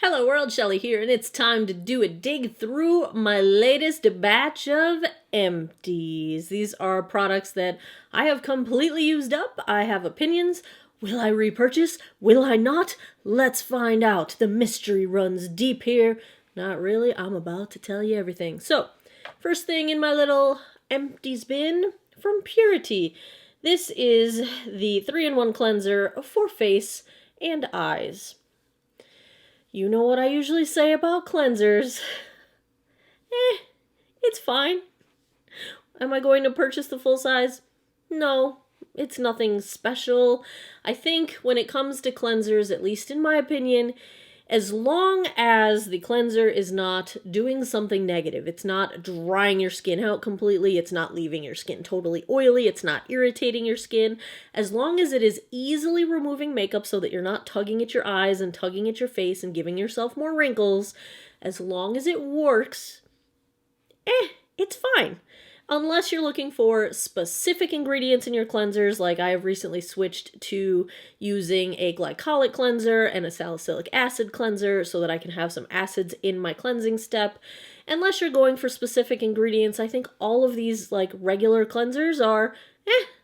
Hello world, Shelly here, and it's time to do a dig through my latest batch of empties. These are products that I have completely used up. I have opinions. Will I repurchase? Will I not? Let's find out. The mystery runs deep here. Not really, I'm about to tell you everything. So, first thing in my little empties bin from Purity. This is the 3-in-1 cleanser for face and eyes. You know what I usually say about cleansers. It's fine. Am I going to purchase the full size? No, it's nothing special. I think when it comes to cleansers, at least in my opinion, as long as the cleanser is not doing something negative, it's not drying your skin out completely, it's not leaving your skin totally oily, it's not irritating your skin, as long as it is easily removing makeup so that you're not tugging at your eyes and tugging at your face and giving yourself more wrinkles, as long as it works, it's fine. Unless you're looking for specific ingredients in your cleansers, like I have recently switched to using a glycolic cleanser and a salicylic acid cleanser so that I can have some acids in my cleansing step. Unless you're going for specific ingredients, I think all of these like regular cleansers are,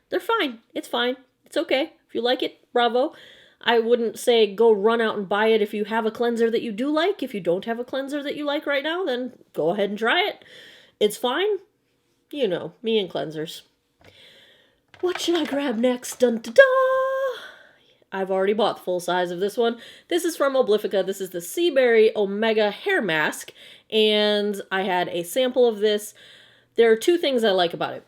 they're fine. It's fine. It's okay. If you like it, bravo. I wouldn't say go run out and buy it if you have a cleanser that you do like. If you don't have a cleanser that you like right now, then go ahead and try it. It's fine. You know, me and cleansers. What should I grab next? Dun da da! I've already bought the full size of this one. This is from Oblifica. This is the Sea Berry Omega Hair Mask, and I had a sample of this. There are two things I like about it.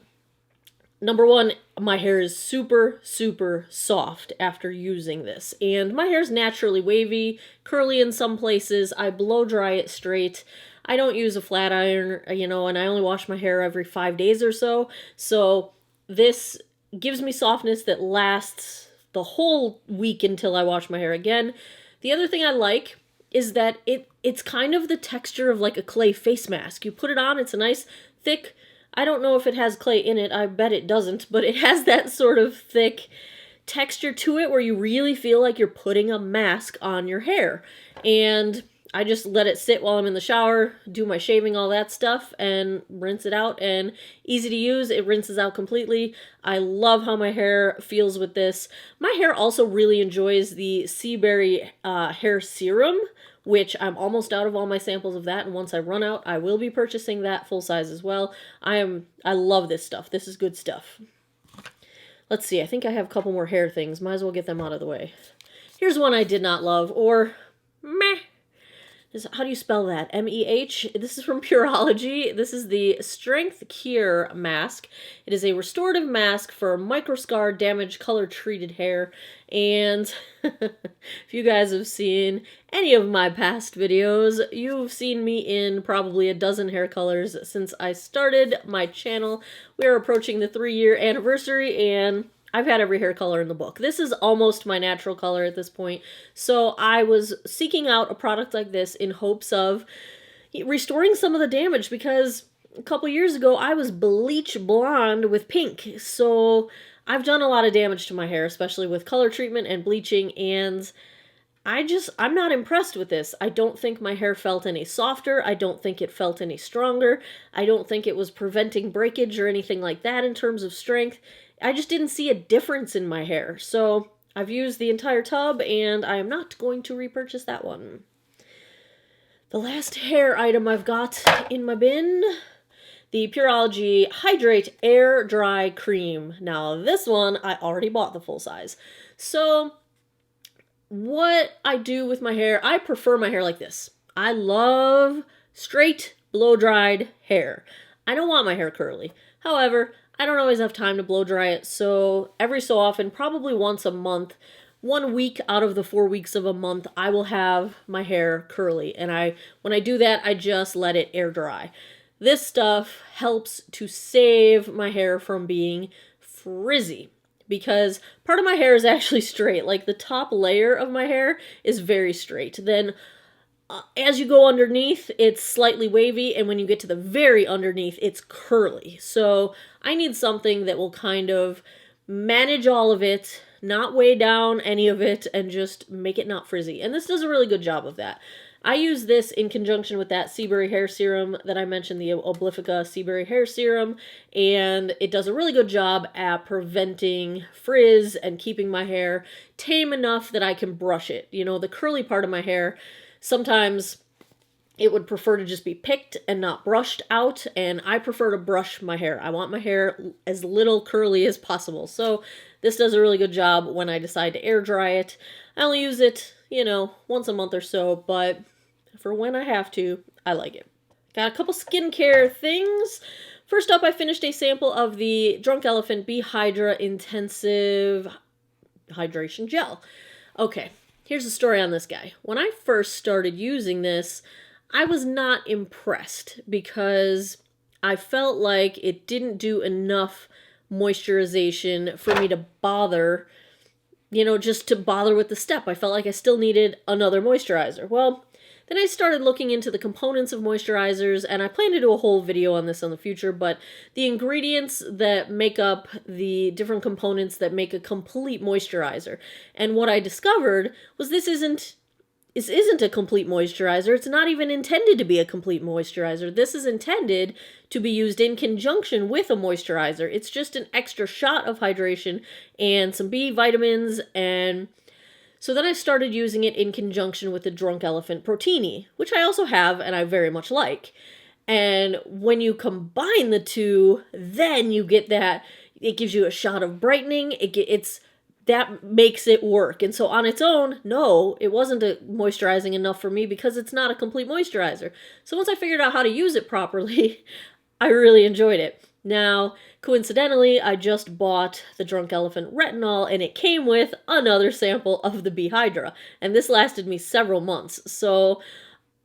Number one, my hair is super, super soft after using this, and my hair is naturally wavy, curly in some places. I blow dry it straight. I don't use a flat iron, and I only wash my hair every 5 days or so. So this gives me softness that lasts the whole week until I wash my hair again. The other thing I like is that it's kind of the texture of like a clay face mask. You put it on, it's a nice thick, I don't know if it has clay in it, I bet it doesn't, but it has that sort of thick texture to it where you really feel like you're putting a mask on your hair. And I just let it sit while I'm in the shower, do my shaving, all that stuff, and rinse it out, and easy to use. It rinses out completely. I love how my hair feels with this. My hair also really enjoys the Sea Berry hair serum, which I'm almost out of all my samples of that, and once I run out, I will be purchasing that full size as well. I love this stuff. This is good stuff. Let's see, I think I have a couple more hair things. Might as well get them out of the way. Here's one I did not love, or meh. How do you spell that? M-E-H? This is from Pureology. This is the Strength Cure Mask. It is a restorative mask for microscarred, damaged, color-treated hair. And if you guys have seen any of my past videos, you've seen me in probably a dozen hair colors since I started my channel. We are approaching the 3-year anniversary, and I've had every hair color in the book. This is almost my natural color at this point. So I was seeking out a product like this in hopes of restoring some of the damage, because a couple years ago I was bleach blonde with pink. So I've done a lot of damage to my hair, especially with color treatment and bleaching, and I'm not impressed with this. I don't think my hair felt any softer. I don't think it felt any stronger. I don't think it was preventing breakage or anything like that in terms of strength. I just didn't see a difference in my hair. So I've used the entire tub, and I am not going to repurchase that one. The last hair item I've got in my bin, the Pureology Hydrate Air Dry Cream. Now this one, I already bought the full size. So what I do with my hair, I prefer my hair like this. I love straight, blow-dried hair. I don't want my hair curly. However, I don't always have time to blow dry it, so every so often, probably once a month, 1 week out of the 4 weeks of a month, I will have my hair curly. And when I do that, I just let it air dry. This stuff helps to save my hair from being frizzy, because part of my hair is actually straight. Like the top layer of my hair is very straight. Then as you go underneath, it's slightly wavy, and when you get to the very underneath, it's curly. So I need something that will kind of manage all of it, not weigh down any of it, and just make it not frizzy. And this does a really good job of that. I use this in conjunction with that Seaberry hair serum that I mentioned, the Oblifica Seaberry hair serum, and it does a really good job at preventing frizz and keeping my hair tame enough that I can brush it. You know, the curly part of my hair, sometimes it would prefer to just be picked and not brushed out, and I prefer to brush my hair. I want my hair as little curly as possible, so this does a really good job when I decide to air dry it. I only use it, you know, once a month or so, but for when I have to, I like it. Got a couple skincare things. First up, I finished a sample of the Drunk Elephant b-hydra Intensive Hydration Gel. Okay, here's the story on this guy. When I first started using this, I was not impressed because I felt like it didn't do enough moisturization for me to bother, you know, just to bother with the step. I felt like I still needed another moisturizer. Well, then I started looking into the components of moisturizers, and I plan to do a whole video on this in the future, but the ingredients that make up the different components that make a complete moisturizer. And what I discovered was this isn't a complete moisturizer. It's not even intended to be a complete moisturizer. This is intended to be used in conjunction with a moisturizer. It's just an extra shot of hydration and some B vitamins, and so then I started using it in conjunction with the Drunk Elephant Protini, which I also have and I very much like. And when you combine the two, then you get that, it gives you a shot of brightening, that makes it work. And so on its own, no, it wasn't moisturizing enough for me because it's not a complete moisturizer. So once I figured out how to use it properly, I really enjoyed it. Now, coincidentally, I just bought the Drunk Elephant Retinol, and it came with another sample of the b-hydra, and this lasted me several months, so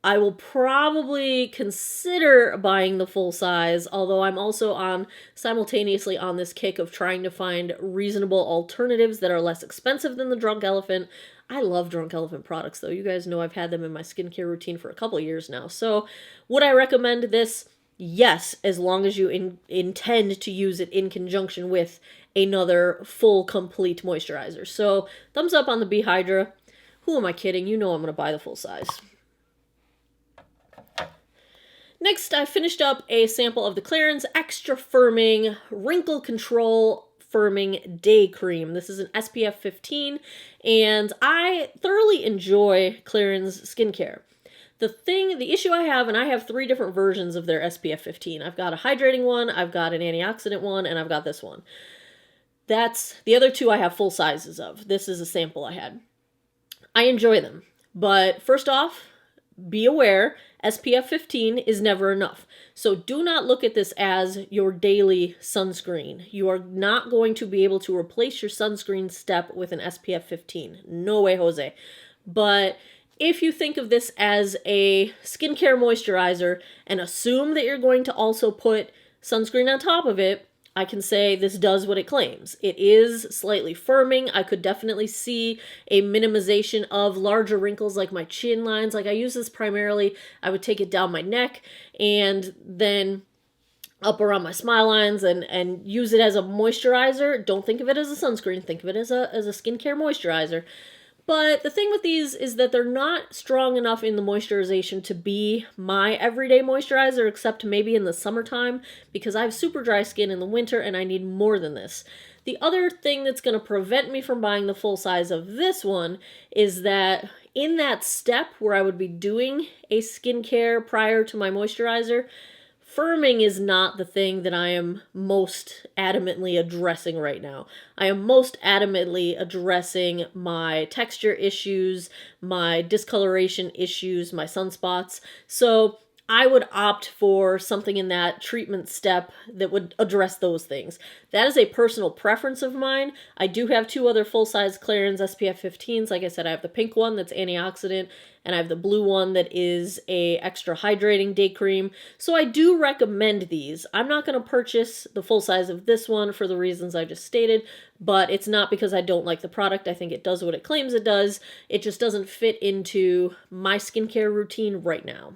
I will probably consider buying the full size, although I'm also simultaneously on this kick of trying to find reasonable alternatives that are less expensive than the Drunk Elephant. I love Drunk Elephant products, though. You guys know I've had them in my skincare routine for a couple years now, so would I recommend this? Yes, as long as you intend to use it in conjunction with another full, complete moisturizer. So, thumbs up on the b-hydra. Who am I kidding? You know I'm going to buy the full size. Next, I finished up a sample of the Clarins Extra Firming Wrinkle Control Firming Day Cream. This is an SPF 15, and I thoroughly enjoy Clarins skincare. The issue I have, and I have 3 different versions of their SPF 15. I've got a hydrating one, I've got an antioxidant one, and I've got this one. The other 2 I have full sizes of. This is a sample I had. I enjoy them. But first off, be aware, SPF 15 is never enough. So do not look at this as your daily sunscreen. You are not going to be able to replace your sunscreen step with an SPF 15. No way, Jose. But if you think of this as a skincare moisturizer and assume that you're going to also put sunscreen on top of it, I can say this does what it claims. It is slightly firming. I could definitely see a minimization of larger wrinkles like my chin lines. Like I use this primarily, I would take it down my neck and then up around my smile lines and use it as a moisturizer. Don't think of it as a sunscreen. Think of it as a skincare moisturizer. But the thing with these is that they're not strong enough in the moisturization to be my everyday moisturizer, except maybe in the summertime, because I have super dry skin in the winter and I need more than this. The other thing that's going to prevent me from buying the full size of this one is that in that step where I would be doing a skincare prior to my moisturizer, firming is not the thing that I am most adamantly addressing right now. I am most adamantly addressing my texture issues, my discoloration issues, my sunspots. So I would opt for something in that treatment step that would address those things. That is a personal preference of mine. I do have 2 other full-size Clarins SPF 15s. Like I said, I have the pink one that's antioxidant, and I have the blue one that is a extra hydrating day cream. So I do recommend these. I'm not going to purchase the full size of this one for the reasons I just stated, but it's not because I don't like the product. I think it does what it claims it does. It just doesn't fit into my skincare routine right now.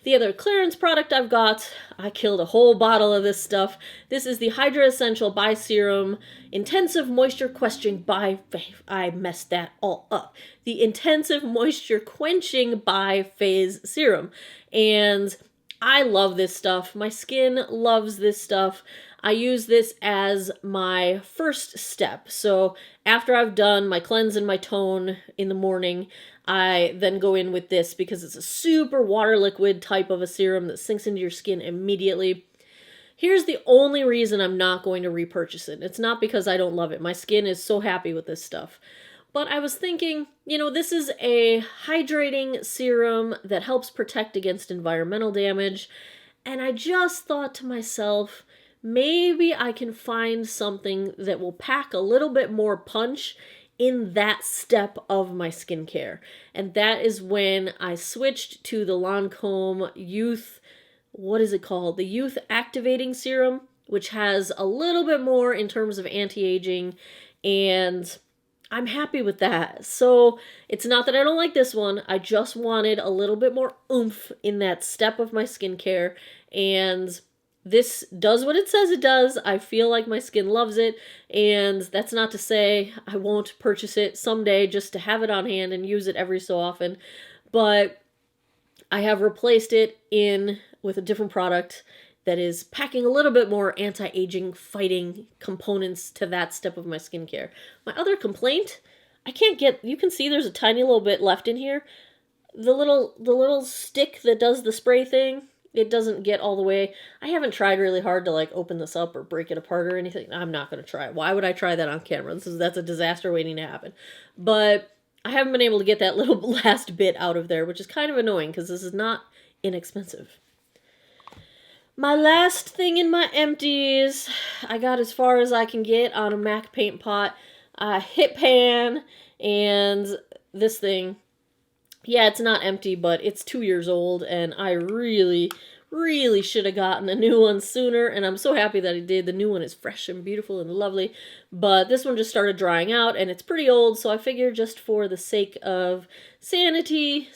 The other Clarins product I've got, I killed a whole bottle of this stuff. This is the Hydra Essential by Serum Intensive Moisture Quenching by... I messed that all up. The Intensive Moisture Quenching by Phase Serum. And I love this stuff. My skin loves this stuff. I use this as my first step. So after I've done my cleanse and my tone in the morning, I then go in with this because it's a super water liquid type of a serum that sinks into your skin immediately. Here's the only reason I'm not going to repurchase it. It's not because I don't love it. My skin is so happy with this stuff. But I was thinking, you know, this is a hydrating serum that helps protect against environmental damage. And I just thought to myself, maybe I can find something that will pack a little bit more punch in that step of my skincare. And that is when I switched to the Lancome Youth, what is it called? The Youth Activating Serum, which has a little bit more in terms of anti-aging, and I'm happy with that. So it's not that I don't like this one, I just wanted a little bit more oomph in that step of my skincare, and this does what it says it does. I feel like my skin loves it, and that's not to say I won't purchase it someday just to have it on hand and use it every so often, but I have replaced it with a different product that is packing a little bit more anti-aging fighting components to that step of my skincare. My other complaint, you can see there's a tiny little bit left in here. The little stick that does the spray thing, it doesn't get all the way. I haven't tried really hard to like open this up or break it apart or anything. I'm not going to try it. Why would I try that on camera? That's a disaster waiting to happen. But I haven't been able to get that little last bit out of there, which is kind of annoying because this is not inexpensive. My last thing in my empties, I got as far as I can get on a MAC paint pot. Hit pan, and this thing, yeah, it's not empty, but it's 2 years old, and I really should have gotten a new one sooner, and I'm so happy that I did. The new one is fresh and beautiful and lovely, but this one just started drying out, and it's pretty old, so I figured just for the sake of sanitation,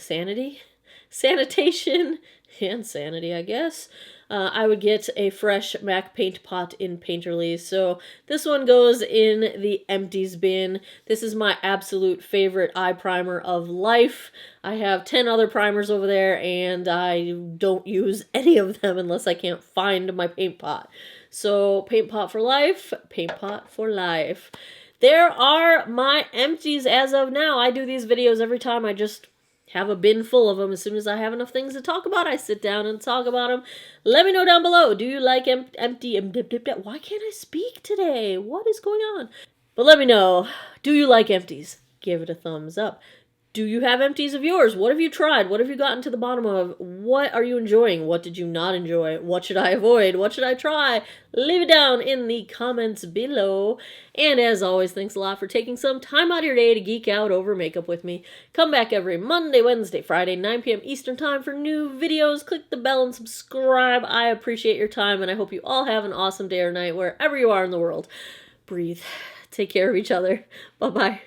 and sanity, I guess, I would get a fresh MAC paint pot in Painterly. So this one goes in the empties bin. This is my absolute favorite eye primer of life. I have 10 other primers over there, and I don't use any of them unless I can't find my paint pot. So paint pot for life, paint pot for life. There are my empties as of now. I do these videos every time. I just have a bin full of them. As soon as I have enough things to talk about, I sit down and talk about them. Let me know down below. Do you like empty? Why can't I speak today? What is going on? But let me know. Do you like empties? Give it a thumbs up. Do you have empties of yours? What have you tried? What have you gotten to the bottom of? What are you enjoying? What did you not enjoy? What should I avoid? What should I try? Leave it down in the comments below. And as always, thanks a lot for taking some time out of your day to geek out over makeup with me. Come back every Monday, Wednesday, Friday, 9 p.m. Eastern Time for new videos. Click the bell and subscribe. I appreciate your time, and I hope you all have an awesome day or night wherever you are in the world. Breathe. Take care of each other. Bye-bye.